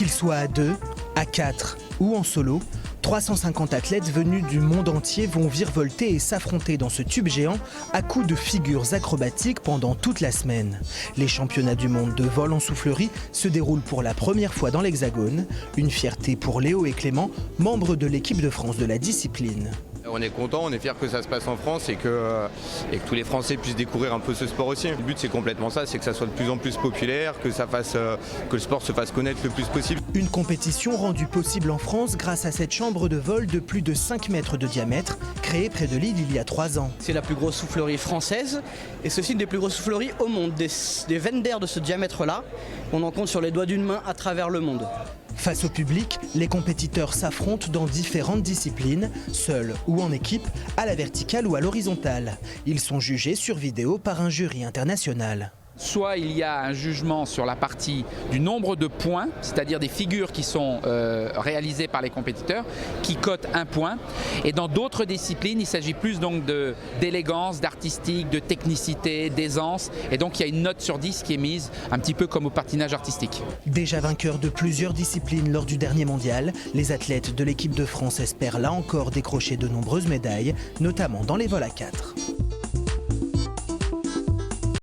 Qu'ils soient à 2, à 4 ou en solo, 350 athlètes venus du monde entier vont virevolter et s'affronter dans ce tube géant à coups de figures acrobatiques pendant toute la semaine. Les championnats du monde de vol en soufflerie se déroulent pour la première fois dans l'Hexagone. Une fierté pour Léo et Clément, membres de l'équipe de France de la discipline. On est content, on est fiers que ça se passe en France et que tous les Français puissent découvrir un peu ce sport aussi. Le but c'est complètement ça, c'est que ça soit de plus en plus populaire, que le sport se fasse connaître le plus possible. Une compétition rendue possible en France grâce à cette chambre de vol de plus de 5 mètres de diamètre, créée près de Lille il y a 3 ans. C'est la plus grosse soufflerie française et c'est aussi une des plus grosses souffleries au monde. Des veines d'air de ce diamètre-là, on en compte sur les doigts d'une main à travers le monde. Face au public, les compétiteurs s'affrontent dans différentes disciplines, seuls ou en équipe, à la verticale ou à l'horizontale. Ils sont jugés sur vidéo par un jury international. Soit il y a un jugement sur la partie du nombre de points, c'est-à-dire des figures qui sont réalisées par les compétiteurs, qui cotent 1 point. Et dans d'autres disciplines, il s'agit plus donc d'élégance, d'artistique, de technicité, d'aisance. Et donc il y a une note sur 10 qui est mise un petit peu comme au patinage artistique. Déjà vainqueurs de plusieurs disciplines lors du dernier mondial, les athlètes de l'équipe de France espèrent là encore décrocher de nombreuses médailles, notamment dans les vols à 4.